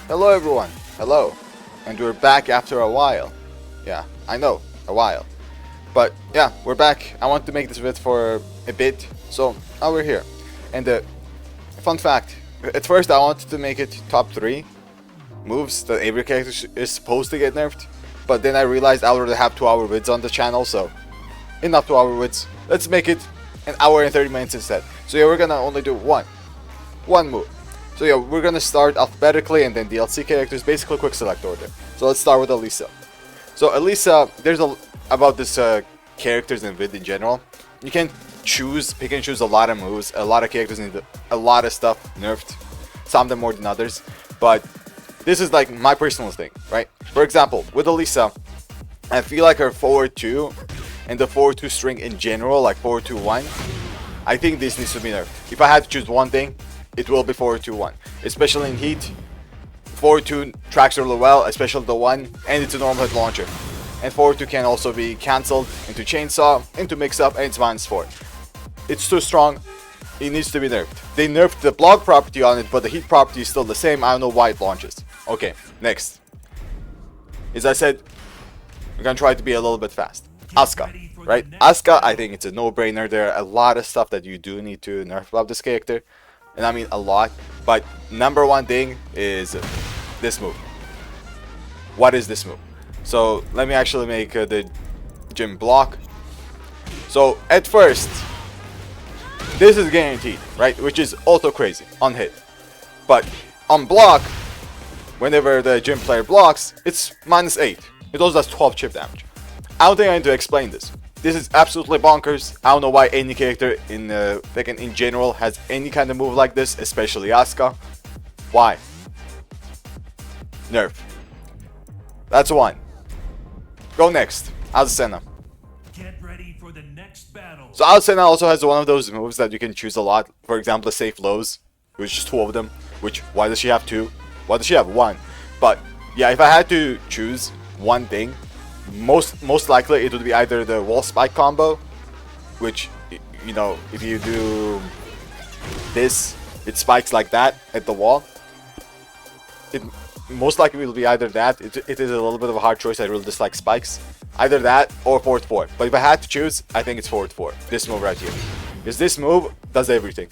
Hello everyone, hello, and we're back after a while. Yeah, I know, a while. But yeah, we're back. I want to make this vid for a bit, so now we're here. And fun fact, at first I wanted to make it top 3 moves that every character is supposed to get nerfed. But then I realized I already have 2-hour vids on the channel, so enough 2-hour vids. Let's make it an hour and 30 minutes instead. So yeah, we're gonna only do one move. So yeah, we're gonna start alphabetically and then DLC characters, basically quick select order. So let's start with Alisa. So Alisa, there's about this characters and vid in general. You can pick and choose a lot of moves. A lot of characters need a lot of stuff nerfed. Some of them more than others. But this is like my personal thing, right? For example, with Alisa, I feel like her forward 2 and the forward 2 string in general, like forward 2-1, I think this needs to be nerfed. If I had to choose one thing, it will be forward 2-1. Especially in heat, forward 2 tracks really well, especially the 1, and it's a normal hit launcher. And forward 2 can also be cancelled into chainsaw, into mix up, and it's -4. It's too strong, it needs to be nerfed. They nerfed the block property on it, but the heat property is still the same. I don't know why it launches. Okay, next. As I said, we're gonna try to be a little bit fast. Asuka, right? Asuka, I think it's a no-brainer. There are a lot of stuff that you do need to nerf about this character. And I mean a lot. But number one thing is this move. What is this move? So let me actually make the gym block. So at first, this is guaranteed, right? Which is also crazy on hit. But on block, whenever the gym player blocks, it's -8. It also does 12 chip damage. I don't think I need to explain this. This is absolutely bonkers. I don't know why any character in Tekken in general has any kind of move like this, especially Asuka. Why? Nerf. That's one. Go next. Azucena. Get ready for the next battle. So Azucena also has one of those moves that you can choose a lot. For example, the safe lows, which is 2 of them. Which, why does she have 2? Why does she have 1? But yeah, if I had to choose one thing, most likely it would be either the wall spike combo, which, you know, if you do this, it spikes like that at the wall. It most likely will be either that. It is a little bit of a hard choice. I really dislike spikes. Either that or forward 4. But if I had to choose, I think it's forward 4. This move right here. Because this move does everything.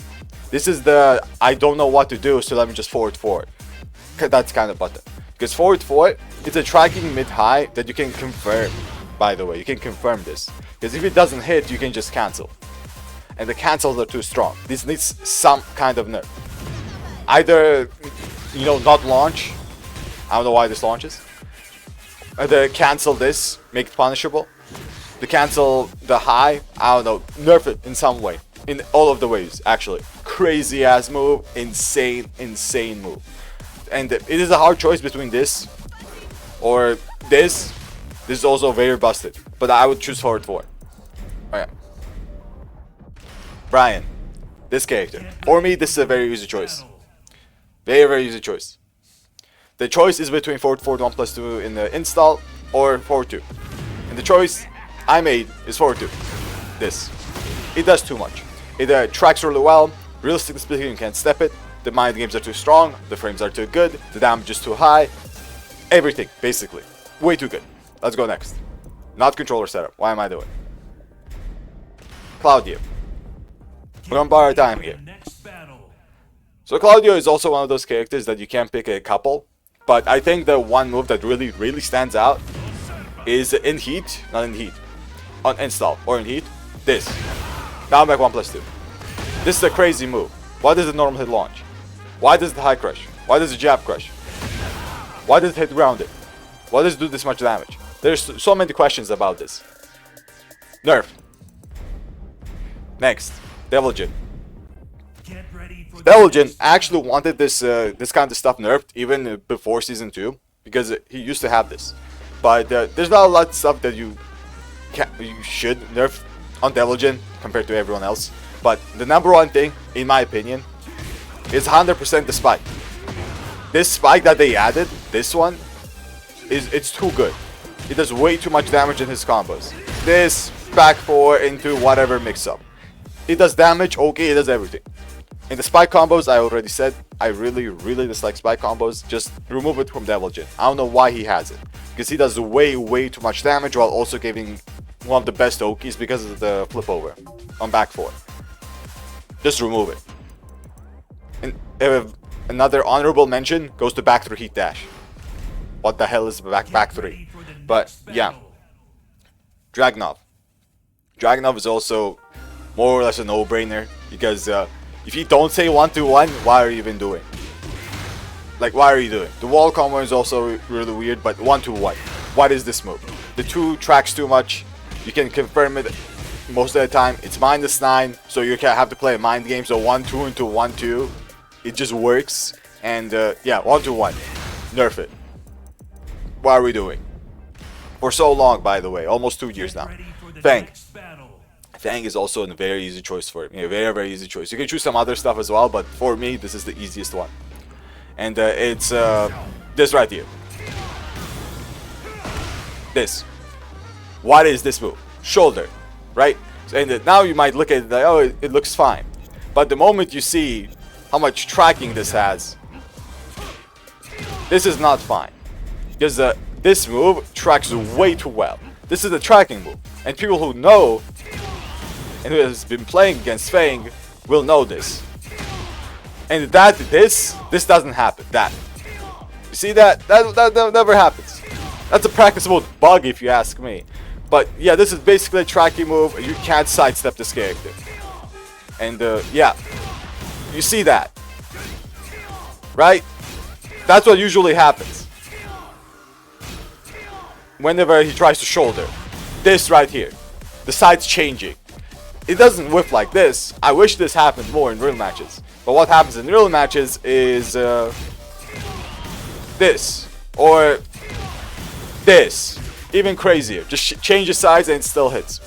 This is the I don't know what to do, so let me just forward 4. That's kind of button. Because forward 4, it's a tracking mid-high that you can confirm, by the way. You can confirm this. Because if it doesn't hit, you can just cancel. And the cancels are too strong. This needs some kind of nerf. Either, you know, not launch. I don't know why this launches. Either cancel this, make it punishable. To cancel the high, I don't know, nerf it in some way. In all of the ways, actually. Crazy ass move, insane move. And it is a hard choice between this or this. This is also very busted, but I would choose forward 4. Okay. Bryan, this character. For me, this is a very easy choice. Very easy choice. The choice is between forward 4 1+2 in the install or forward 2. And the choice I made is forward 2. This. It does too much. It tracks really well. Realistically speaking, you can't step it. The mind games are too strong, the frames are too good, the damage is too high. Everything, basically. Way too good. Let's go next. Not controller setup. Why am I doing? Claudio. We're gonna borrow time here. So Claudio is also one of those characters that you can't pick a couple. But I think the one move that really stands out is in heat, not in heat. On install or in heat. This. Down back 1+2. This is a crazy move. Why does the normal hit launch? Why does the high crush? Why does the jab crush? Why does it hit grounded? Why does it do this much damage? There's so many questions about this. Nerf. Next, Deviljin. Deviljin actually wanted this this kind of stuff nerfed even before season 2 because he used to have this. But there's not a lot of stuff that you should nerf on Deviljin compared to everyone else. But the number one thing, in my opinion, is 100% the spike. This spike that they added, this one, it's too good. It does way too much damage in his combos. This, back 4 into whatever mix up. It does damage, okay, it does everything. In the spike combos, I already said, I really dislike spike combos. Just remove it from Devil Jin. I don't know why he has it. Because he does way too much damage while also giving one of the best Okis because of the flip over on back 4. Just remove it. And another honorable mention goes to back 3 heat dash. What the hell is back 3? But yeah. Dragunov. Dragunov is also more or less a no-brainer because if you don't say 1-2-1, why are you even doing? Like, why are you doing? The wall combo is also really weird, but 1-2-1. What is this move? The 2 tracks too much. You can confirm it most of the time. It's -9, so you can have to play a mind game. So 1-2 into 1-2, it just works. And yeah, 1-2-1. Nerf it. What are we doing? For so long, by the way, almost 2 years now. Feng. Feng is also a very easy choice for him. Yeah, very easy choice. You can choose some other stuff as well, but for me, this is the easiest one. And it's this right here. This. What is this move? Shoulder, right? And now you might look at it like, oh, it looks fine. But the moment you see how much tracking this has, this is not fine. Because this move tracks way too well. This is a tracking move. And people who know and who has been playing against Feng will know this. And this doesn't happen. You see that? That never happens. That's a practice mode bug if you ask me. But yeah, this is basically a tracking move. You can't sidestep this character. And yeah, you see that, right? That's what usually happens whenever he tries to shoulder. This right here, the side's changing. It doesn't whip like this. I wish this happened more in real matches. But what happens in real matches is this or this. Even crazier. Just change the size and it still hits.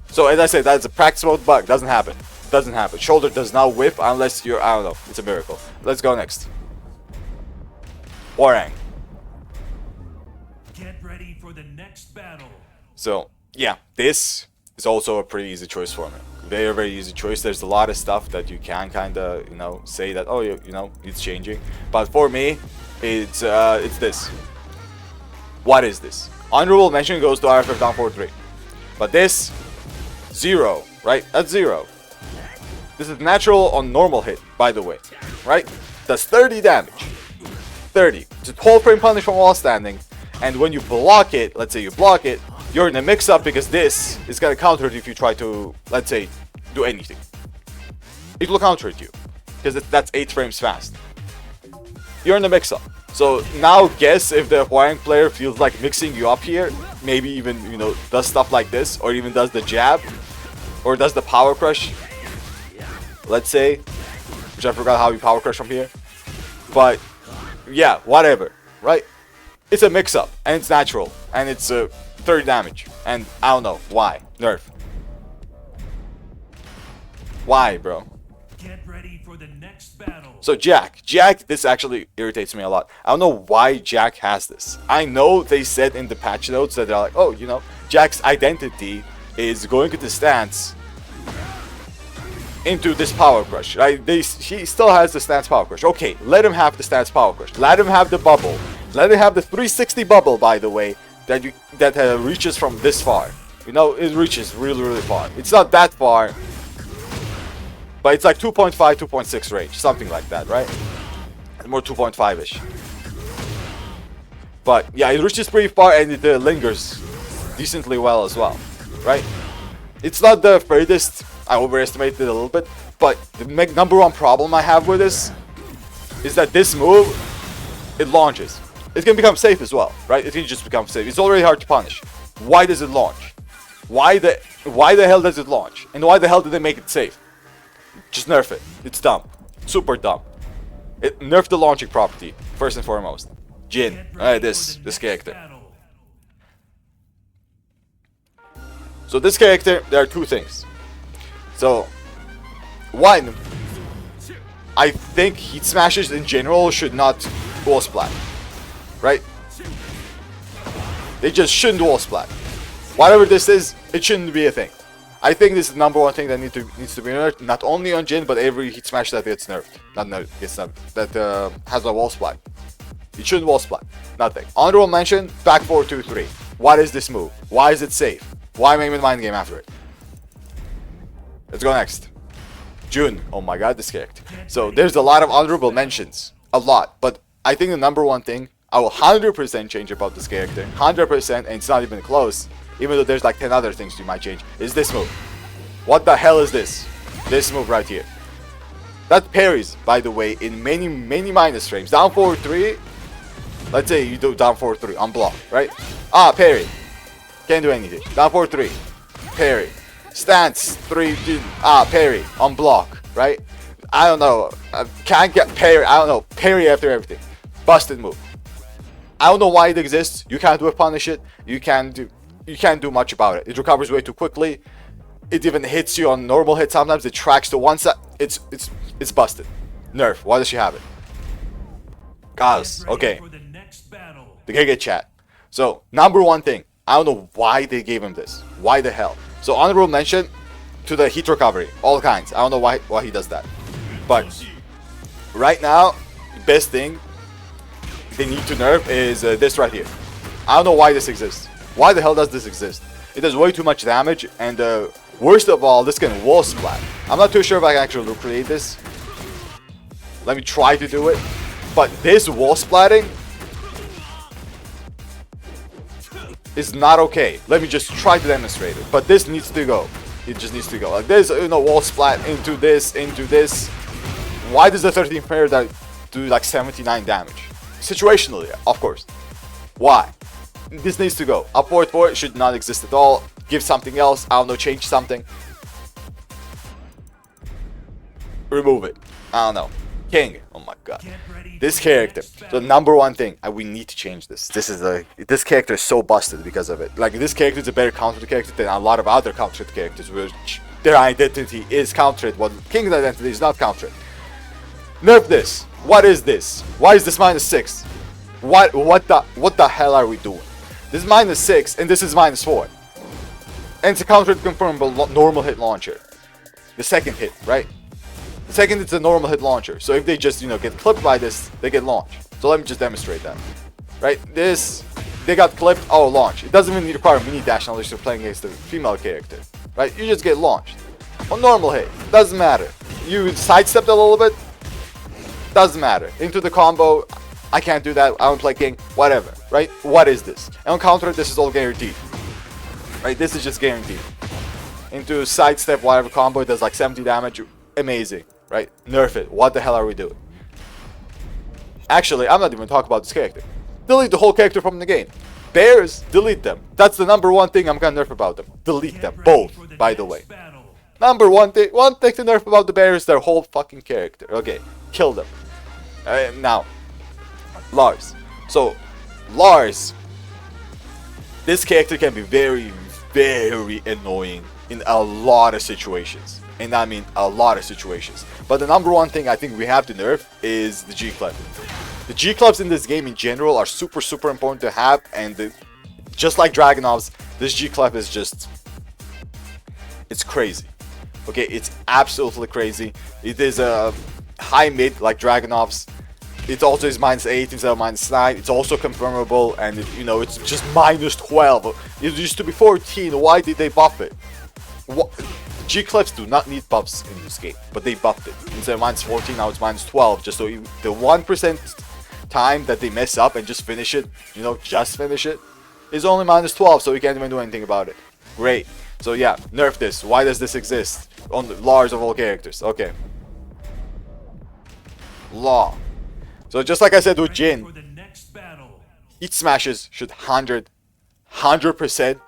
So as I said, that's a practice mode bug. Doesn't happen. Doesn't happen. Shoulder does not whip unless you're, I don't know. It's a miracle. Let's go next. Hwoarang. Get ready for the next battle. So yeah, this is also a pretty easy choice for me. Very easy choice. There's a lot of stuff that you can kind of, you know, say that, oh, you know, it's changing. But for me, it's this. What is this? Honorable mention goes to RFF down 4-3. But this, 0, right? That's 0. This is natural on normal hit, by the way, right? Does 30 damage. 30. It's a whole frame punish from wall standing. And when you block it, let's say you block it, you're in a mix-up because this is going to counter it if you try to, let's say, do anything. It will counter it you. Because that's 8 frames fast. You're in a mix-up. So now guess if the Hwoarang player feels like mixing you up here, maybe even, you know, does stuff like this, or even does the jab, or does the power crush, let's say, which I forgot how you power crush from here. But yeah, whatever, right? It's a mix-up, and it's natural, and it's 30 damage, and I don't know why. Nerf. Why, bro? Get ready for the next battle. So Jack, this actually irritates me a lot. I don't know why Jack has this. I know they said in the patch notes that they're like, oh, you know, Jack's identity is going into stance into this power crush, right? He still has the stance power crush. Okay, let him have the stance power crush. Let him have the bubble. Let him have the 360 bubble, by the way, that reaches from this far. You know, it reaches really far. It's not that far, but it's like 2.5, 2.6 range, something like that, right? More 2.5-ish. But yeah, it reaches pretty far and it lingers decently well as well, right? It's not the furthest. I overestimated it a little bit, but the number one problem I have with this is that this move, it launches. It can become safe as well, right? It can just become safe. It's already hard to punish. Why does it launch? Why the hell does it launch? And why the hell did they make it safe? Just nerf it. It's dumb. Super dumb. It nerfed the launching property, first and foremost. Jin. This character. So this character, there are two things. So, one, I think heat smashes in general should not wall splat. Right? They just shouldn't wall splat. Whatever this is, it shouldn't be a thing. I think this is the number one thing that needs to be nerfed, not only on Jin, but every heat smash that gets nerfed. Not nerfed, gets nerfed. That has a wall splat. It shouldn't wall splat. Nothing. Honorable mention, back 4-2-3. What is this move? Why is it safe? Why am I in mind game after it? Let's go next. Jun. Oh my god, this character. So there's a lot of honorable mentions. A lot. But I think the number one thing I will 100% change about this character. 100%, and it's not even close. Even though there's like 10 other things you might change. Is this move. What the hell is this? This move right here. That parries, by the way, in many minus frames. Down 4-3. Let's say you do down 4-3 on block, right? Ah, parry. Can't do anything. Down 4-3. Parry. Stance 3. Ah, parry on block, right? I don't know. Can't get parry. I don't know. Parry after everything. Busted move. I don't know why it exists. You can't do it, punish it. You can't do much about it. It recovers way too quickly. It even hits you on normal hit sometimes. It tracks to one side. It's busted. Nerf. Why does she have it? Guys, okay. The Giga chat. So, number one thing. I don't know why they gave him this. Why the hell? So, honorable mention to the heat recovery. All kinds. I don't know why he does that. But, right now, the best thing they need to nerf is this right here. I don't know why this exists. Why the hell does this exist? It does way too much damage, and worst of all, this can wall splat. I'm not too sure if I can actually recreate this. Let me try to do it. But this wall splatting is not okay. Let me just try to demonstrate it. But this needs to go. It just needs to go. Like this, wall splat into this, into this. Why does the 13th player do like 79 damage? Situationally, of course. Why? This needs to go. Upward 4 should not exist at all. Give something else. I don't know, change something. Remove it. I don't know. King. Oh my god. This character. The number one thing. We need to change this. This character is so busted because of it. Like, this character is a better countered character than a lot of other countered characters, which their identity is countered, while King's identity is not countered. Nerf this. What is this? Why is this -6? What the hell are we doing? This is -6 and this is -4. And it's a countered confirmable normal hit launcher. The second hit, right? The second it's a normal hit launcher. So if they just, get clipped by this, they get launched. So let me just demonstrate that. Right? This, they got clipped, oh, launch. It doesn't even require mini dash unless you're playing against a female character. Right? You just get launched. On normal hit, doesn't matter. You sidestepped a little bit, doesn't matter. Into the combo, I can't do that, I don't play King, whatever. Right? What is this? And on counter, this is all guaranteed. Right? This is just guaranteed. Into sidestep, whatever combo, it does like 70 damage. Amazing. Right? Nerf it. What the hell are we doing? Actually, I'm not even talking about this character. Delete the whole character from the game. Bears, delete them. That's the number one thing I'm gonna nerf about them. Delete them. Both, by the way. Number one thing to nerf about the Bears, their whole fucking character. Okay. Kill them. Now, Lars. So, Lars. This character can be very, very annoying in a lot of situations. And I mean a lot of situations. But the number one thing I think we have to nerf is the G-Club. The G-Clubs in this game in general are super, super important to have. And just like Dragunov's, this G-Club is just... it's crazy. Okay, it's absolutely crazy. It is a high mid like Dragunov's. It also is -8 instead of -9. It's also confirmable. And it's just -12. It used to be 14. Why did they buff it? What? G-Clips do not need buffs in this game, but they buffed it. Instead of -14, now it's -12, just so the 1% time that they mess up and just finish it, just finish it, is only -12, so you can't even do anything about it. Great. So yeah, nerf this. Why does this exist? On the Lars of all characters. Okay. Law. So just like I said with Jin, heat smashes should 100%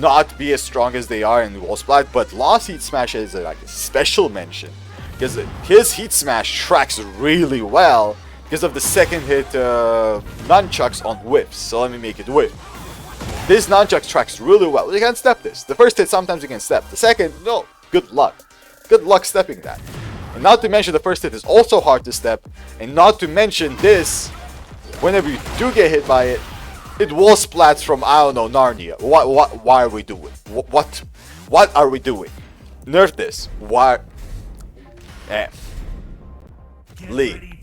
not be as strong as they are in wall splat, but Lars heat smash is like a special mention because his heat smash tracks really well because of the second hit nunchucks on whiffs. So let me make it whiff. This nunchuck tracks really well. You can't step this. The first hit sometimes you can step. The second, no. Good luck. Good luck stepping that. And not to mention the first hit is also hard to step. And not to mention this, whenever you do get hit by it, it wall splats from, I don't know, Narnia. Why are we doing? What are we doing? Nerf this. Why? Lee.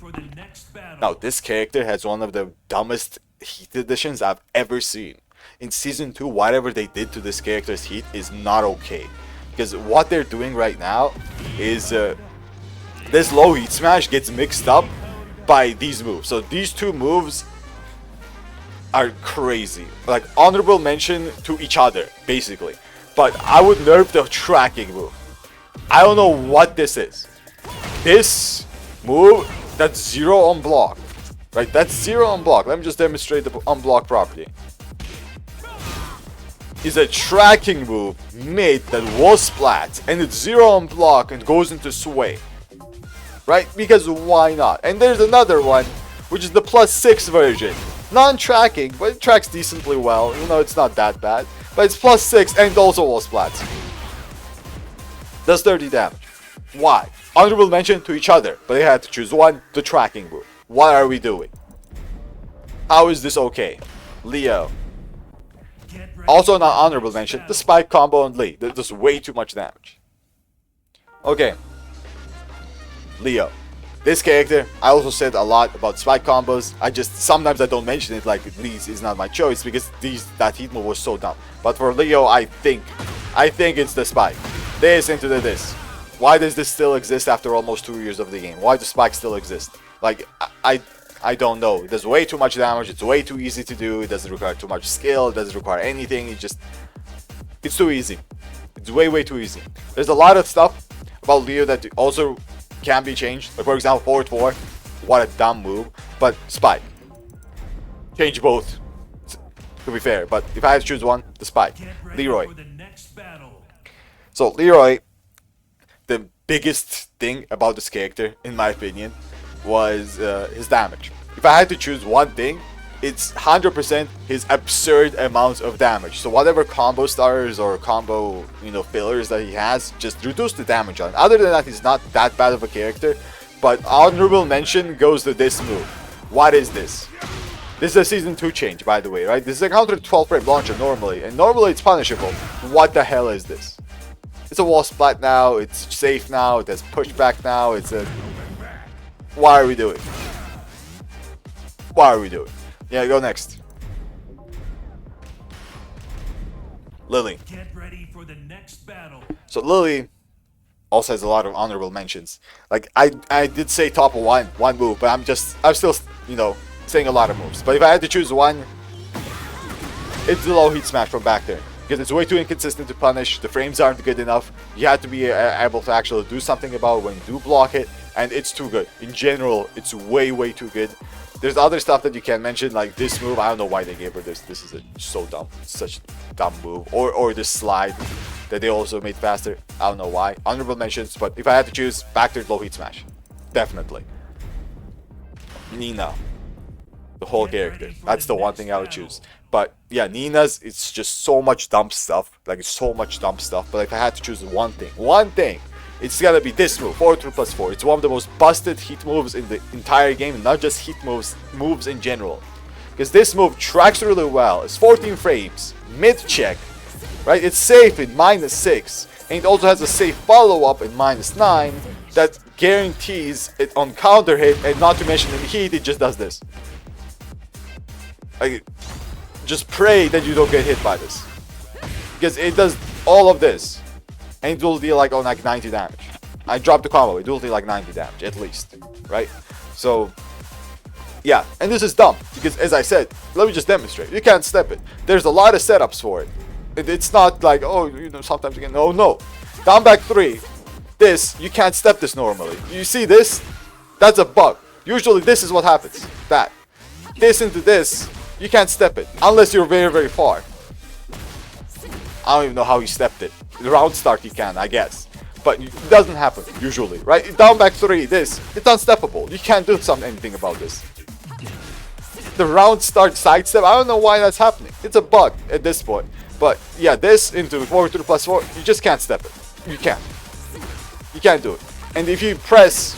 Now, this character has one of the dumbest heat additions I've ever seen. In Season 2, whatever they did to this character's heat is not okay. Because what they're doing right now is this low heat smash gets mixed up by these moves. So these two moves are crazy. Like, honorable mention to each other, basically. But I would nerf the tracking move. I don't know what this is. This move, that's 0 on block. Right, that's 0 on block. Let me just demonstrate the unblock property. Is a tracking move made that wall splats, and it's 0 on block and goes into sway. Right? Because why not? And there's another one, which is the +6 version. Non-tracking, but it tracks decently well. You know, it's not that bad. But it's +6 and also wall splats. Does 30 damage. Why? Honorable mention to each other, but they had to choose one, the tracking move. What are we doing? How is this okay? Leo. Also not honorable mention, the spike combo on Lee. That does way too much damage. Okay. Leo. This character, I also said a lot about spike combos. Sometimes I don't mention it, like Lee's is not my choice because that heat move was so dumb. But for Leo, I think it's the spike. This into the this. Why does this still exist after almost 2 years of the game? Why does spike still exist? Like, I don't know. It does way too much damage. It's way too easy to do. It doesn't require too much skill. It doesn't require anything. It's too easy. It's way too easy. There's a lot of stuff about Leo that also can be changed. Like, for example, forward 4. What a dumb move. But spike. Change both, to be fair. But if I had to choose one, the spike. Leroy. So Leroy, the biggest thing about this character, in my opinion, was his damage. If I had to choose one thing, it's 100% his absurd amounts of damage. So whatever combo starters or combo, fillers that he has, just reduce the damage on it. Other than that, he's not that bad of a character. But honorable mention goes to this move. What is this? This is a Season 2 change, by the way, right? This is a counter 12 frame launcher normally, and normally it's punishable. What the hell is this? It's a wall splat now, it's safe now, it has pushback now, Why are we doing? Why are we doing? Yeah, go next. Lili. Get ready for the next battle. So Lili also has a lot of honorable mentions. Like, I did say top of one move, but I'm still, saying a lot of moves. But if I had to choose one, it's the low heat smash from back there. Because it's way too inconsistent to punish, the frames aren't good enough, you have to be able to actually do something about it when you do block it, and it's too good. In general, it's way too good. There's other stuff that you can mention, like this move. I don't know why they gave her this. This is so dumb. It's such a dumb move. Or this slide that they also made faster. I don't know why. Honorable mentions, but if I had to choose, back to low heat smash. Definitely. Nina. The whole character. That's the one thing I would choose. But yeah, Nina's, it's just so much dumb stuff. Like, it's so much dumb stuff. But if I had to choose one thing, it's gotta be this move, forward 3+4. It's one of the most busted heat moves in the entire game, and not just heat moves in general. Because this move tracks really well. It's 14 frames, mid-check, right? It's safe in -6, and it also has a safe follow-up in -9 that guarantees it on counter hit, and not to mention in heat, it just does this. Like, just pray that you don't get hit by this, because it does all of this, and it will deal like 90 damage. I dropped the combo, it will deal like 90 damage at least, right? So yeah, and this is dumb because, as I said, let me just demonstrate. You can't step it. There's a lot of setups for it. It's not like, oh, sometimes you can. No. Down back 3. This, you can't step this normally. You see this? That's a bug. Usually this is what happens. That. This into this. You can't step it unless you're very far. I don't even know how he stepped it. The round start you can, I guess, but it doesn't happen usually, right? Down back 3, this, it's unsteppable. You can't do anything about this. The round start sidestep, I don't know why that's happening. It's a bug at this point. But yeah, this into forward 3+4, you just can't step it. You can't do it. And if you press,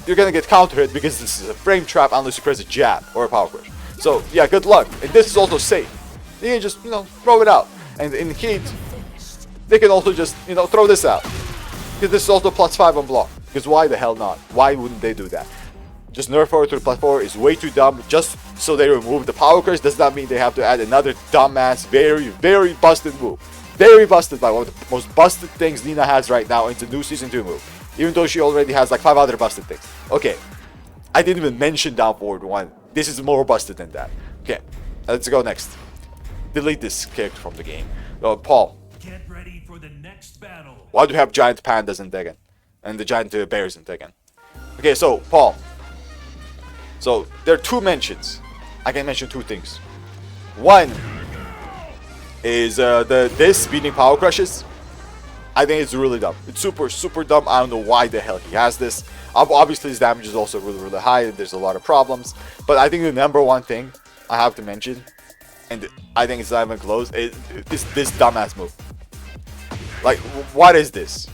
you're gonna get counter hit because this is a frame trap unless you press a jab or a power crush. So yeah, good luck. And this is also safe. You can just, throw it out. And in heat, they can also just, you know, throw this out. Because this is also +5 on block. Because why the hell not? Why wouldn't they do that? Just nerf forward to the +4 is way too dumb. Just so they remove the power crush does not mean they have to add another dumbass, very, very busted move. Very busted by one of the most busted things Nina has right now into new Season 2 move. Even though she already has like 5 other busted things. Okay. I didn't even mention down forward 1. This is more busted than that. Okay. Let's go next. Delete this character from the game. Paul. Get ready for the next battle. Why do you have giant pandas in Tekken? And the giant bears in Tekken? Okay, so, Paul. So, there are 2 mentions. I can mention 2 things. One is this beating power crushes. I think it's really dumb. It's super, super dumb. I don't know why the hell he has this. Obviously, his damage is also really, really high. And there's a lot of problems. But I think the number 1 thing I have to mention, and I think it's not even close, is this dumbass move. Like, what is this?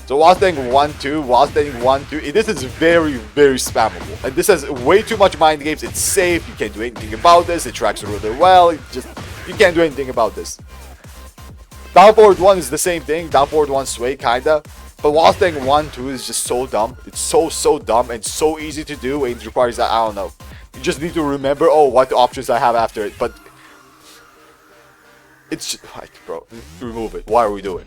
So while staying 1-2, this is very, very spammable. And this has way too much mind games. It's safe. You can't do anything about this. It tracks really well. You can't do anything about this. Down forward 1 is the same thing. Down forward 1 sway, kinda. But while staying 1-2 is just so dumb. It's so dumb and so easy to do. And it requires that, I don't know. You just need to remember, oh, what the options I have after it. But it's just, like, bro, remove it. Why are we doing?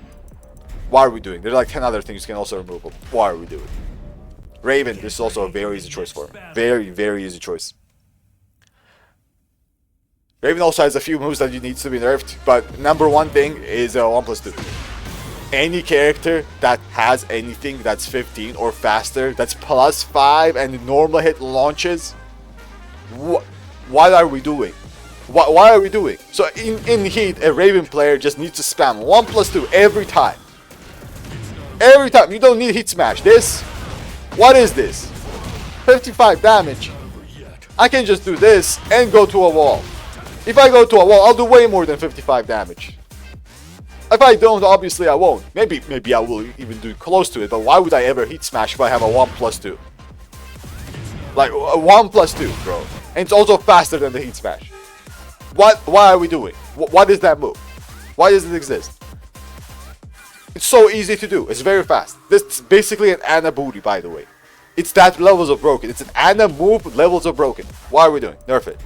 Why are we doing? There are like 10 other things you can also remove. But why are we doing? Raven, this is also a very easy choice for him. Very, very easy choice. Raven also has a few moves that you need to be nerfed, but number 1 thing is 1+2. Any character that has anything that's 15 or faster, that's +5 and normal hit launches, what are we doing? Why are we doing? So in Heat, a Raven player just needs to spam 1+2 every time. Every time. You don't need Heat Smash. This, what is this? 55 damage. I can just do this and go to a wall. If I go to a wall, I'll do way more than 55 damage. If I don't, obviously I won't. Maybe I will even do close to it, but why would I ever Heat Smash if I have a 1+2? Like, a 1+2, bro. And it's also faster than the Heat Smash. Why are we doing? What is that move? Why does it exist? It's so easy to do. It's very fast. This is basically an Ana booty, by the way. It's that levels of broken. It's an Ana move, levels of broken. Why are we doing? Nerf it.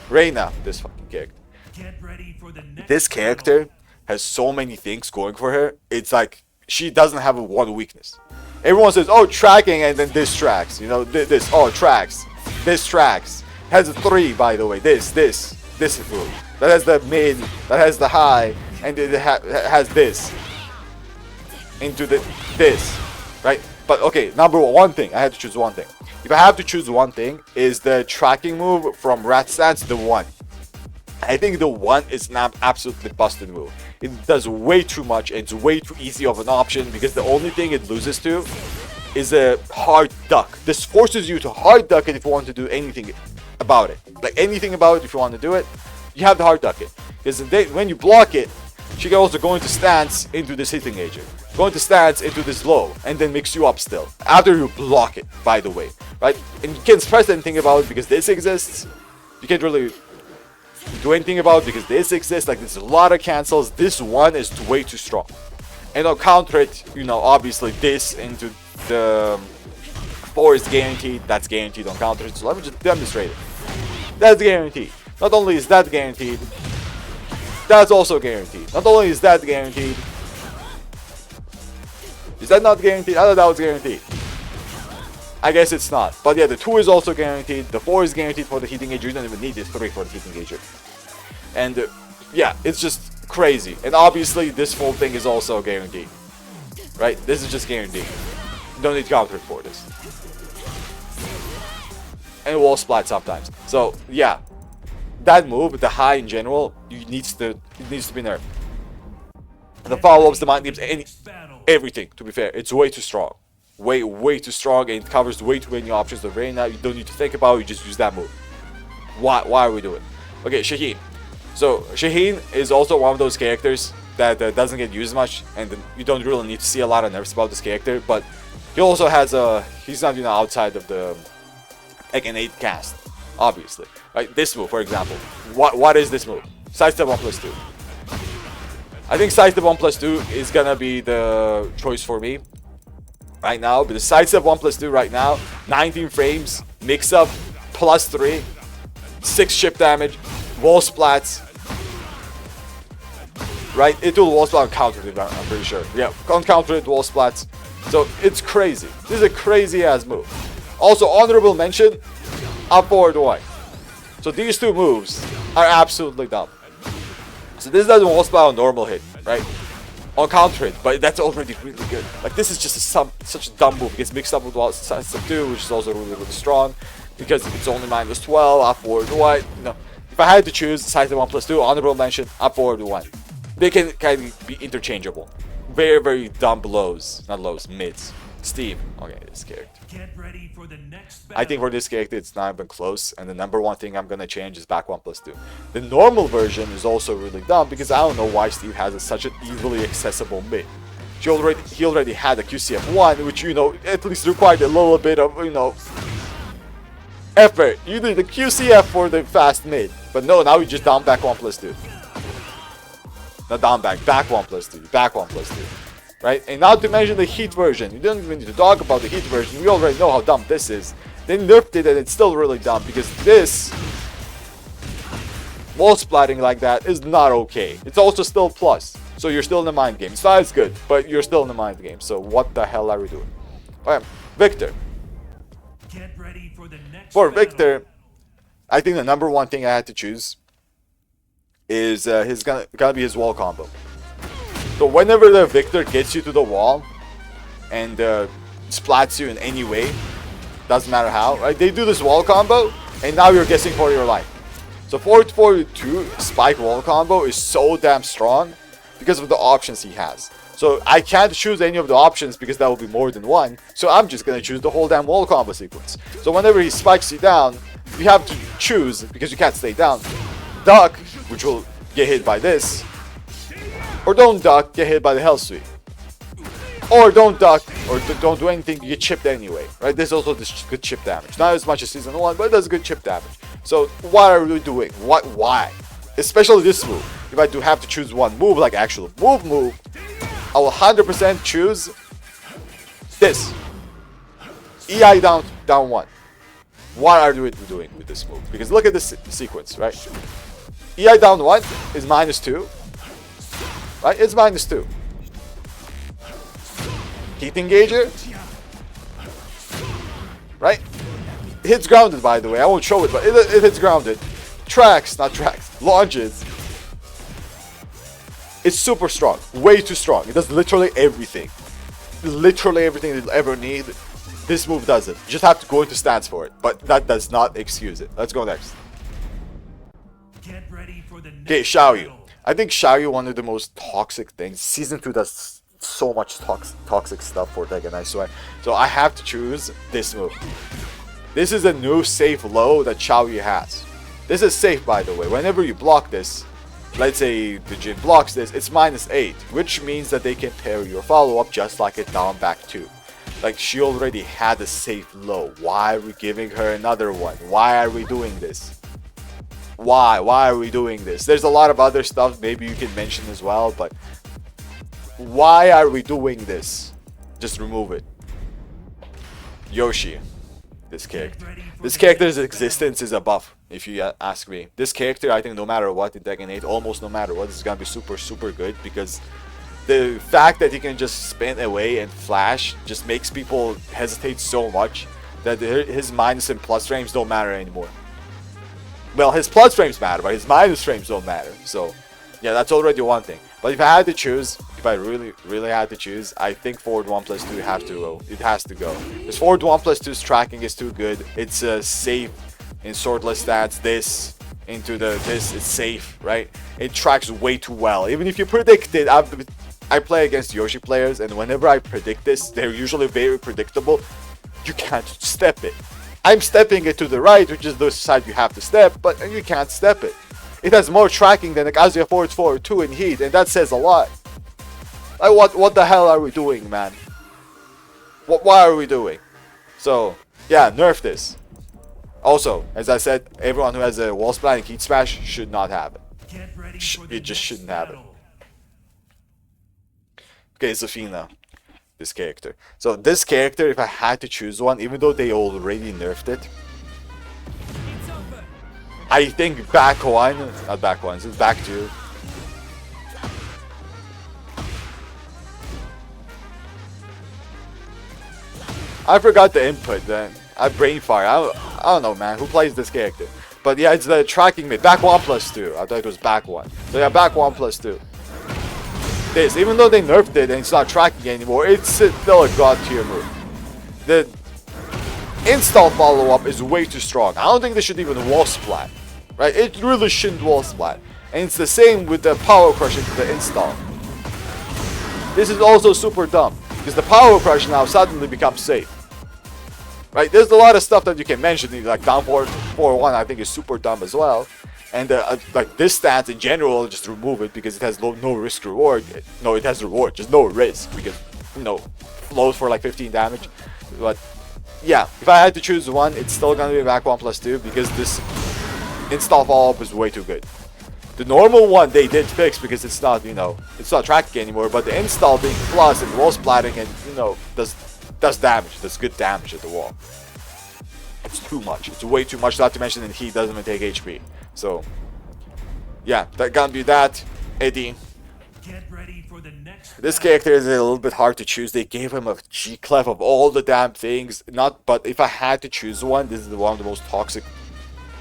Reina, this fucking character. Get ready for the next This character has so many things going for her. It's like she doesn't have one weakness. Everyone says, oh, tracking, and then this tracks. You know, this, oh, tracks. This tracks. Has a 3, by the way. This move. That has the mid, that has the high, and it has this. Into this. Right? But okay, number 1 thing. I had to choose 1 thing. If I have to choose 1 thing, is the tracking move from Rat Stance, the 1. I think the 1 is an absolutely busted move. It does way too much, and it's way too easy of an option, because the only thing it loses to is a hard duck. This forces you to hard duck it if you want to do anything about it. Like anything about it, if you want to do it, you have to hard duck it. Because when you block it, she can also go into stance into this hitting agent. Go into stance into this low, and then mix you up still. After you block it, by the way. Right? And you can't press anything about it because this exists. You can't really do anything about it because this exists. Like, there's a lot of cancels. This 1 is way too strong. And I'll counter it, you know, obviously this into the 4 is guaranteed. That's guaranteed on counter it. So let me just demonstrate it. That's guaranteed. Not only is that guaranteed, that's also guaranteed. Not only is that guaranteed, is that not guaranteed? I thought that was guaranteed. I guess it's not. But yeah, the 2 is also guaranteed. The 4 is guaranteed for the heating gauge. You don't even need this 3 for the heating gauge. And yeah, it's just crazy. And obviously, this full thing is also guaranteed. Right? This is just guaranteed. You don't need counter for this. And it will splat sometimes. So yeah, that move, the high in general, it needs to be nerfed. The follow-ups, the mind games, everything, to be fair, it's way too strong. Way too strong, and it covers way too many options. The Reina, you don't need to think about it, you just use that move. Why are we doing? Okay, Shaheen. So, Shaheen is also one of those characters that doesn't get used much, and you don't really need to see a lot of nerfs about this character, but he also has he's not, you know, outside of the Tekken 8 cast, obviously. Right, this move, for example. What is this move? Sidestep 1+2. I think sidestep 1+2 is gonna be the choice for me right now. But the sidestep 1+2 right now, 19 frames, mix up, +3, 6 chip damage, wall splats. Right? It will wall splat on counter, I'm pretty sure. Yeah, on counter it wall splats. So it's crazy. This is a crazy ass move. Also, honorable mention, up forward Y. So these two moves are absolutely dumb. So this doesn't wall splat on normal hit, right? On counter hit, but that's already really good. Like this is just such a dumb move. It gets mixed up with wall sidestep 2, which is also really, really strong. Because it's only -12, up forward Y. You know, if I had to choose sidestep 1+2, honorable mention, up forward Y. They can kind of be interchangeable. Very, very dumb lows. Not lows, mids. Steve. Okay, this character. Get ready for the next I think for this character, it's not even close. And the number one thing I'm going to change is back 1+2. The normal version is also really dumb because I don't know why Steve has such an easily accessible mid. He already had a QCF1, which, you know, at least required a little bit of, you know, effort. You did the QCF for the fast mid. But no, now you just down back 1+2. Not down back 1+2, back 1+2, right? And not to mention the heat version. You don't even need to talk about the heat version. We already know how dumb this is. They nerfed it and it's still really dumb because this wall splatting like that is not okay. It's also still plus, so you're still in the mind game. It's not as good, but you're still in the mind game. So what the hell are we doing? Alright, Victor. Get ready for the next For battle. Victor, I think the number one thing I had to choose is gonna be his wall combo. So whenever the Victor gets you to the wall and splats you in any way, doesn't matter how, right? They do this wall combo and now you're guessing for your life. So 442 spike wall combo is so damn strong because of the options he has. So I can't choose any of the options because that will be more than one. So I'm just gonna choose the whole damn wall combo sequence. So whenever he spikes you down, you have to choose because you can't stay down. Duck, which will get hit by this, or don't duck, get hit by the Hell Sweep, or don't duck, or don't do anything, you get chipped anyway, right? There's also this good chip damage, not as much as Season 1, but it does good chip damage. So what are we doing? Why? Especially this move. If I do have to choose one move, like actual move, I will 100% choose this. EI down 1. What are we doing with this move? Because look at this sequence, right? EI down 1 is -2. Right? It's -2. Heat Engager. Right? It hits grounded, by the way. I won't show it, but it hits grounded. Tracks, not tracks. Launches. It's super strong. Way too strong. It does literally everything. Literally everything you'll ever need. This move does it. You just have to go into stats for it. But that does not excuse it. Let's go next. Get ready for the next Okay, Xiaoyu. battle. I think Xiaoyu, one of the most toxic things. Season 2 does so much toxic stuff for Tekken, I swear. So I have to choose this move. This is a new safe low that Xiaoyu has. This is safe, by the way. Whenever you block this, let's say the Jin blocks this, it's -8, which means that they can parry your follow-up just like a down back 2. Like, she already had a safe low. Why are we giving her another one? Why are we doing this? Why are we doing this? There's a lot of other stuff maybe you can mention as well, but why are we doing this? Just remove it. Yoshi, this character. This character's existence is a buff, if you ask me. This character, I think no matter what in Tekken 8, almost no matter what, is gonna be super good because the fact that he can just spin away and flash just makes people hesitate so much that his minus and plus frames don't matter anymore. Well, his plus frames matter, but his minus frames don't matter. So, yeah, that's already one thing. But if I had to choose, if I really had to choose, I think forward 1+2 have to go. It has to go. Because forward 1+2's tracking is too good. It's safe in swordless stats. This is safe, right? It tracks way too well. Even if you predict it, I play against Yoshi players, and whenever I predict this, they're usually very predictable. You can't step it. I'm stepping it to the right, which is the side you have to step, but you can't step it. It has more tracking than the Kazuya forward 2 in heat, and that says a lot. Like, what the hell are we doing, man? Why are we doing? So, yeah, nerf this. Also, as I said, everyone who has a wall splat and heat smash should not have it. Get ready for the It just next shouldn't have it. battle. Okay, Zafina. This character. So this character, if I had to choose one, even though they already nerfed it, I think back one, not back one, it's back two. I forgot the input then. I brain fire. I don't know, man. Who plays this character? But yeah, it's the tracking mid. Back 1+2. I thought it was back 1. So yeah, back 1+2. This, even though they nerfed it and it's not tracking anymore, it's still a god tier move. The install follow-up is way too strong. I don't think they should even wall splat. Right? It really shouldn't wall splat. And it's the same with the power crush into the install. This is also super dumb. Because the power crush now suddenly becomes safe. Right? There's a lot of stuff that you can mention. Like down 4-1 I think is super dumb as well. And like this stance in general, just remove it because it has no risk reward. No, it has reward, just no risk because, you know, flows for like 15 damage. But yeah, if I had to choose one, it's still gonna be back 1+2 because this install follow-up is way too good. The normal one they did fix because it's not, you know, it's not tracking anymore. But the install being plus and wall splatting and, you know, does damage, does good damage at the wall. It's too much. It's way too much. Not to mention that he doesn't even take HP. So, yeah, that gonna be that. Eddy. Get ready for the next This character is a little bit hard to choose. They gave him a G-Clef of all the damn things. But if I had to choose one, this is one of the most toxic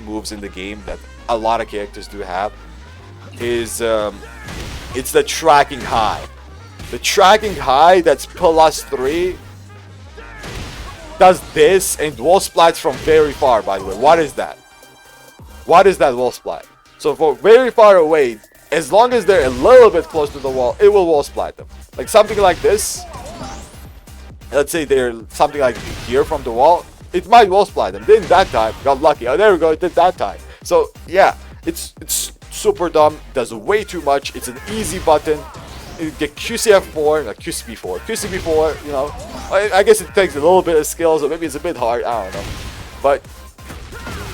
moves in the game that a lot of characters do have. It's the tracking high. The tracking high that's +3 does this and wall splats from very far, by the way. What is that? What is that wall splat? So for very far away, as long as they're a little bit close to the wall, it will wall splat them. Like something like this. Let's say they're something like here from the wall. It might wall splat them. Didn't that time. Got lucky. Oh, there we go. It did that time. So yeah, it's super dumb. Does way too much. It's an easy button. The QCF4, like QCB4, you know, I guess it takes a little bit of skill, so maybe it's a bit hard, I don't know. But,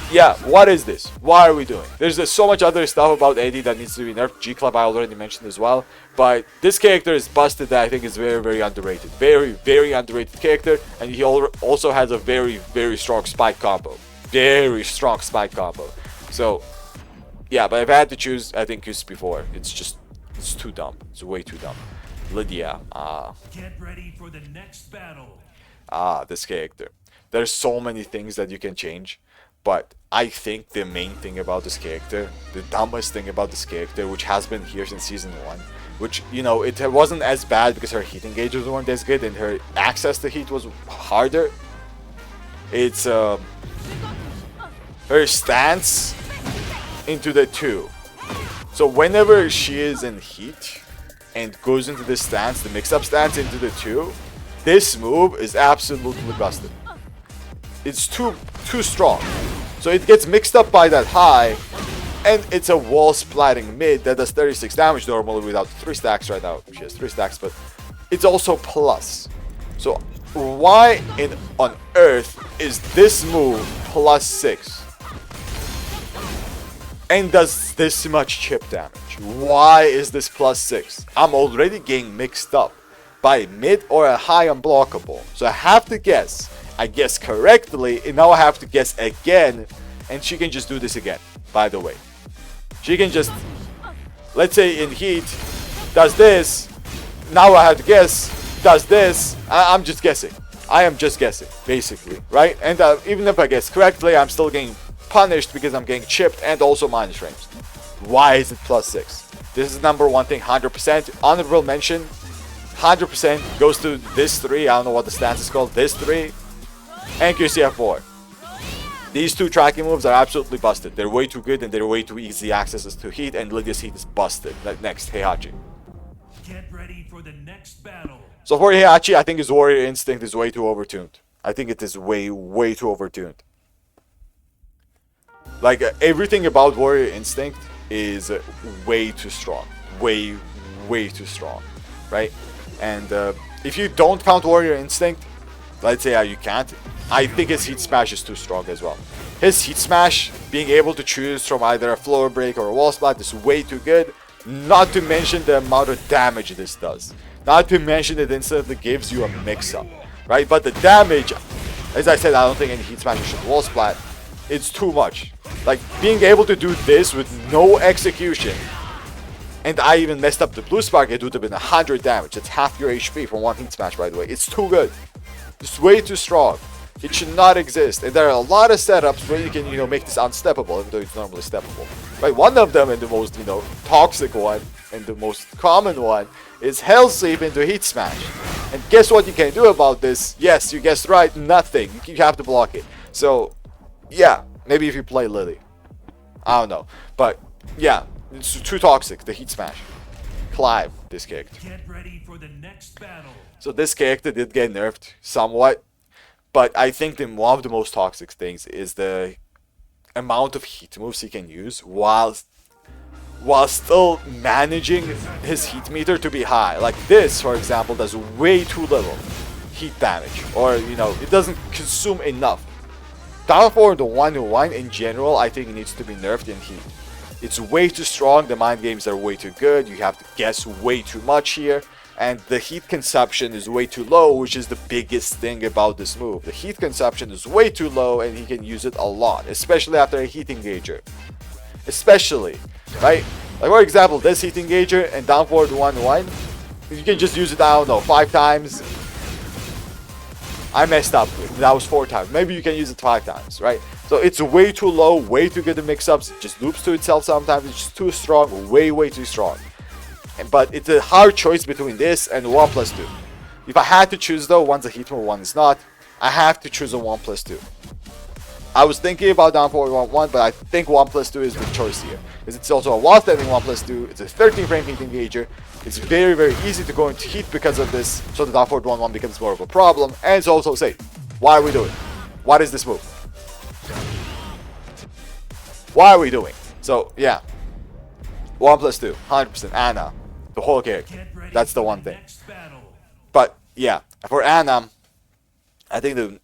yeah, what is this? Why are we doing? There's just so much other stuff about Eddy that needs to be nerfed. G-Club I already mentioned as well. But this character is busted that I think is very, very underrated. Very, very underrated character. And he also has a very, very strong spike combo. Very strong spike combo. So, yeah, but if I had to choose, I think QCB4. It's too dumb. It's way too dumb. Lidia. Get ready for the next battle. This character. There's so many things that you can change. But I think the main thing about this character, the dumbest thing about this character, which has been here since Season 1, which, you know, it wasn't as bad because her heat engagements weren't as good and her access to heat was harder. It's her stance into the 2. So whenever she is in heat and goes into this stance, the mix-up stance into the 2, this move is absolutely busted. It's too strong. So it gets mixed up by that high, and it's a wall splatting mid that does 36 damage normally without 3 stacks right now. She has 3 stacks, but it's also plus. So why on earth is this move +6? And does this much chip damage? Why is this +6? I'm already getting mixed up by mid or a high unblockable. So I have to guess. I guess correctly, and now I have to guess again. And she can just do this again, by the way. She can just, let's say in heat, does this. Now I have to guess, does this. I'm just guessing. I am just guessing, basically, right? And even if I guess correctly, I'm still getting punished because I'm getting chipped and also minus frames. Why is it +6? This is number one thing, 100%. Honorable mention, 100% goes to this 3. I don't know what the stance is called. This 3 and QCF4. These 2 tracking moves are absolutely busted. They're way too good and they're way too easy accesses to heat, and Lidia's heat is busted. Next, Heihachi. Get ready for the next battle. So for Heihachi, I think his Warrior Instinct is way too overtuned. I think it is way too overtuned. Like, everything about Warrior Instinct is way too strong. Way too strong. Right? And if you don't count Warrior Instinct, let's say you can't, I think his Heat Smash is too strong as well. His Heat Smash, being able to choose from either a floor break or a wall splat, is way too good. Not to mention the amount of damage this does. Not to mention it instantly gives you a mix-up, right? But the damage, as I said, I don't think any Heat Smasher should wall splat. It's too much. Like, being able to do this with no execution, and I even messed up the blue spark, it would have been 100 damage. It's half your HP from one Heat Smash, by the way. It's too good. It's way too strong. It should not exist. And there are a lot of setups where you can, make this unsteppable, even though it's normally steppable. Right? One of them, and the most, toxic one, and the most common one, is Hell Sweep into Heat Smash. And guess what you can do about this? Yes, you guessed right, nothing. You have to block it. So, yeah, maybe if you play Lili. I don't know. But, yeah, it's too toxic, the Heat Smash. Clive, this character. Get ready for the next battle. So this character did get nerfed somewhat. But I think one of the most toxic things is the amount of heat moves he can use while still managing his heat meter to be high. Like this, for example, does way too little heat damage. Or, it doesn't consume enough. Down forward, the 1-1 in general, I think it needs to be nerfed in heat. It's way too strong, the mind games are way too good, you have to guess way too much here. And the heat consumption is way too low, which is the biggest thing about this move. The heat consumption is way too low and he can use it a lot, especially after a heat engager. Especially, right? Like for example, this heat engager and down forward 1-1, you can just use it, I don't know, 5 times. I messed up, that was 4 times. Maybe you can use it 5 times, right? So it's way too low, way too good at mix-ups. It just loops to itself sometimes, it's just too strong, way too strong. But it's a hard choice between this and 1+2. If I had to choose though, one's a heat move, one is not, I have to choose a 1+2. I was thinking about down forward 1-1, but I think 1+2 is the choice here. Because it's also a wall standing 1+2, it's a 13 frame heat engager, it's very easy to go into heat because of this, so the down forward 1-1 becomes more of a problem, and it's also safe. Why are we doing? What is this move? Why are we doing? So yeah, 1+2, 100%, Anna. The whole character. That's the one thing. But yeah, for Anna, I think the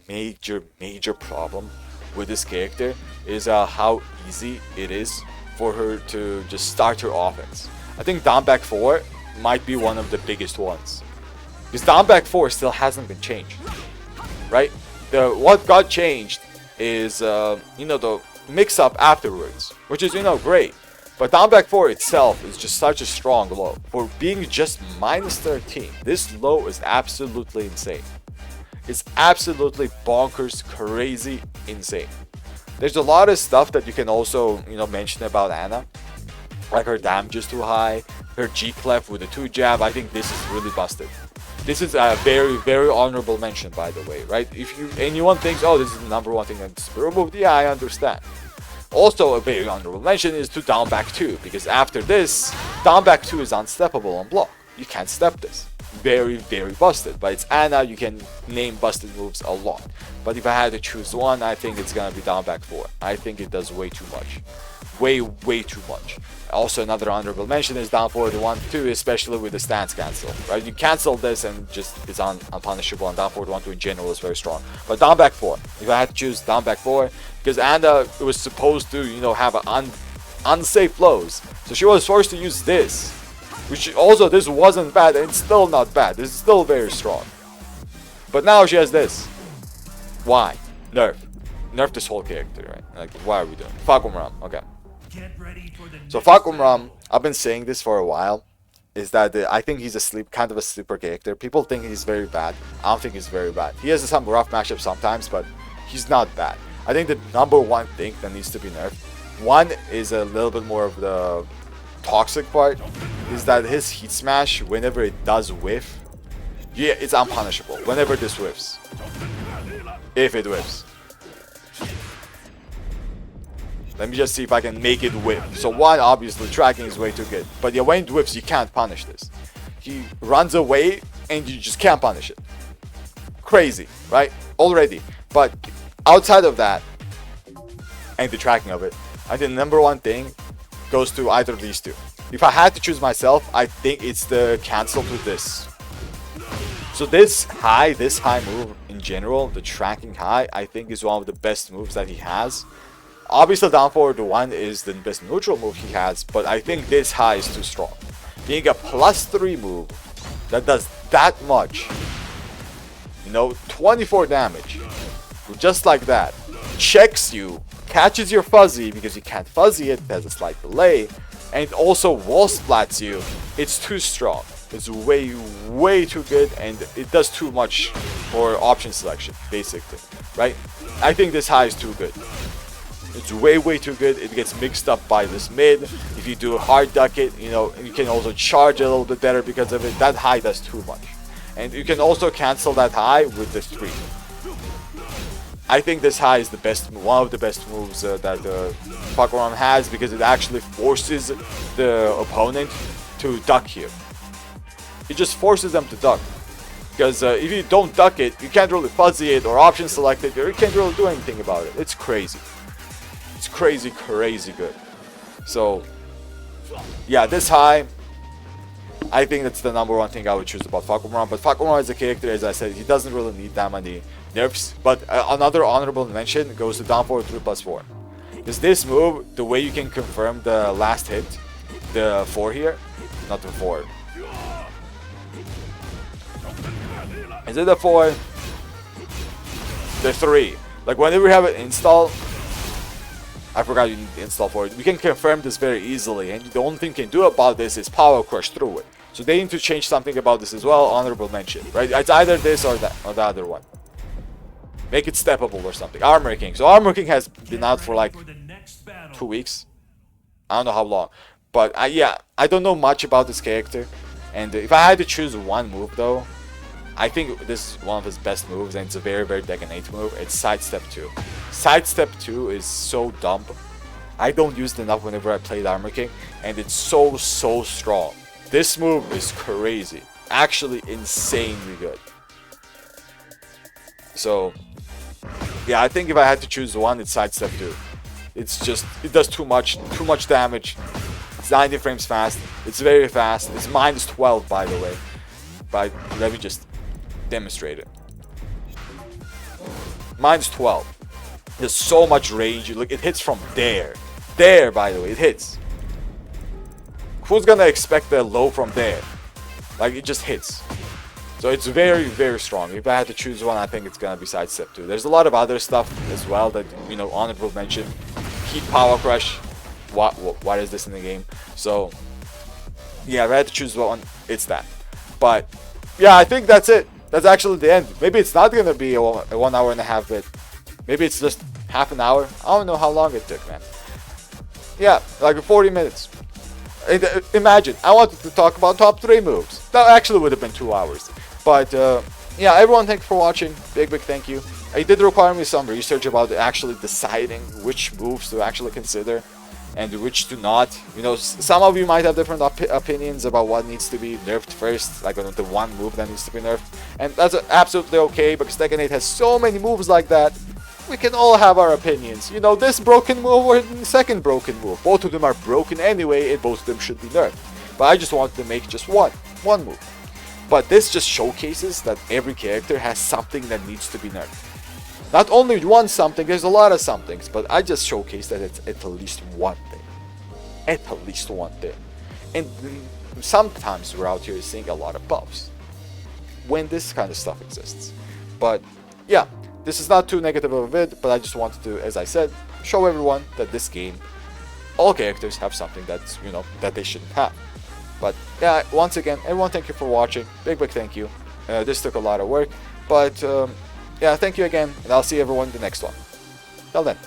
major problem with this character is how easy it is for her to just start her offense. I think down back 4 might be one of the biggest ones. Because down back 4 still hasn't been changed. Right? What got changed is the mix up afterwards, which is great. But down back 4 itself is just such a strong low. For being just -13, this low is absolutely insane. It's absolutely bonkers, crazy, insane. There's a lot of stuff that you can also, mention about Anna. Like her damage is too high, her G-clef with the 2 jab, I think this is really busted. This is a very honorable mention, by the way, right? If anyone thinks, oh, this is the #1 thing that's removed, yeah, I understand. Also, a very honorable mention is to down back 2, because after this, down back 2 is unsteppable on block. You can't step this. Very busted. But it's Anna, you can name busted moves a lot. But if I had to choose one, I think it's gonna be down back 4. I think it does way too much. Way too much. Also, another honorable mention is down forward 1-2, especially with the stance cancel. Right? You cancel this and just it's unpunishable, and down forward 1-2 in general is very strong. But down back 4. If I had to choose down back 4, because Anna was supposed to, have unsafe flows. So she was forced to use this. Which also, this wasn't bad, and it's still not bad. This is still very strong. But now she has this. Why? Nerf. Nerf this whole character, right? Like, why are we doing? Fahkumram, okay. So Fahkumram, I've been saying this for a while, is that I think he's kind of a sleeper character. People think he's very bad. I don't think he's very bad. He has some rough matchups sometimes, but he's not bad. I think the #1 thing that needs to be nerfed, one is a little bit more of the toxic part, is that his heat smash, whenever it does whiff, yeah, it's unpunishable. Whenever this whiffs. If it whiffs. Let me just see if I can make it whiff. So one, obviously, tracking is way too good. But yeah, when it whiffs, you can't punish this. He runs away, and you just can't punish it. Crazy, right? Already. But outside of that, and the tracking of it, I think the #1 thing goes to either of these two. If I had to choose myself, I think it's the cancel to this. So this high move in general, the tracking high, I think is one of the best moves that he has. Obviously, down forward 1 is the best neutral move he has, but I think this high is too strong. Being a +3 move that does that much, you know, 24 damage, just like that, checks you, catches your fuzzy because you can't fuzzy it, there's a slight delay, and also wall splats you, it's too strong. It's way too good, and it does too much for option selection, basically, right? I think this high is too good. It's way too good. It gets mixed up by this mid. If you do a hard duck it, you know, you can also charge a little bit better because of it. That high does too much. And you can also cancel that high with the 3. I think this high is the best, one of the best moves that Fahkumram has, because it actually forces the opponent to duck here. It just forces them to duck. Because if you don't duck it, you can't really fuzzy it or option select it, or you can't really do anything about it. It's crazy. It's crazy good. So, yeah, this high, I think that's the number one thing I would choose about Fahkumram. But Fahkumram as a character, as I said, he doesn't really need that many nerfs. But another honorable mention goes to down forward 3+4. Because this move, the way you can confirm the last hit, the 4 here, not the 4. Is it the 4? The 3. Like whenever you have it install, I forgot you need to install for it. We can confirm this very easily, and the only thing you can do about this is power crush through it. So they need to change something about this as well. Honorable mention, right? It's either this or that, or the other one. Make it steppable or something. Armor King. So Armor King has been out for like 2 weeks. I don't know how long, but yeah, I don't know much about this character. And if I had to choose one move though, I think this is one of his best moves, and it's a very Tekken 8 move. It's Sidestep 2. Sidestep 2 is so dumb. I don't use it enough whenever I play Armor King, and it's so strong. This move is crazy. Actually insanely good. So, yeah, I think if I had to choose one, it's Sidestep 2. It's just, it does too much damage. It's 90 frames fast. It's very fast. It's -12, by the way. But let me just demonstrate it. -12. There's so much range. Look, it hits from there. There, by the way, it hits. Who's gonna expect the low from there? Like, it just hits. So it's very strong. If I had to choose one, I think it's gonna be Sidestep 2. There's a lot of other stuff as well that, you know, honorable mention. Heat Power Crush. What is this in the game? So, yeah, if I had to choose one, it's that. But, yeah, I think that's it. That's actually the end. Maybe it's not gonna be a 1 hour and a half bit. Maybe it's just half an hour. I don't know how long it took, man. Yeah, like 40 minutes. Imagine, I wanted to talk about top 3 moves. That actually would have been 2 hours. But, yeah, everyone, thank you for watching. Big thank you. It did require me some research about actually deciding which moves to actually consider and which to not. You know, some of you might have different opinions about what needs to be nerfed first, like the one move that needs to be nerfed. And that's absolutely okay, because Tekken 8 has so many moves like that. We can all have our opinions. You know, this broken move or the second broken move. Both of them are broken anyway, and both of them should be nerfed. But I just wanted to make just one move. But this just showcases that every character has something that needs to be nerfed. Not only one something, there's a lot of somethings, but I just showcased that it's at least one thing. At least one thing. And sometimes we're out here seeing a lot of buffs when this kind of stuff exists. But yeah, this is not too negative of a vid, but I just wanted to, as I said, show everyone that this game, all characters have something that's, you know, that they shouldn't have. But yeah, once again, everyone, thank you for watching. Big thank you. This took a lot of work, but yeah, thank you again, and I'll see everyone in the next one. Till then.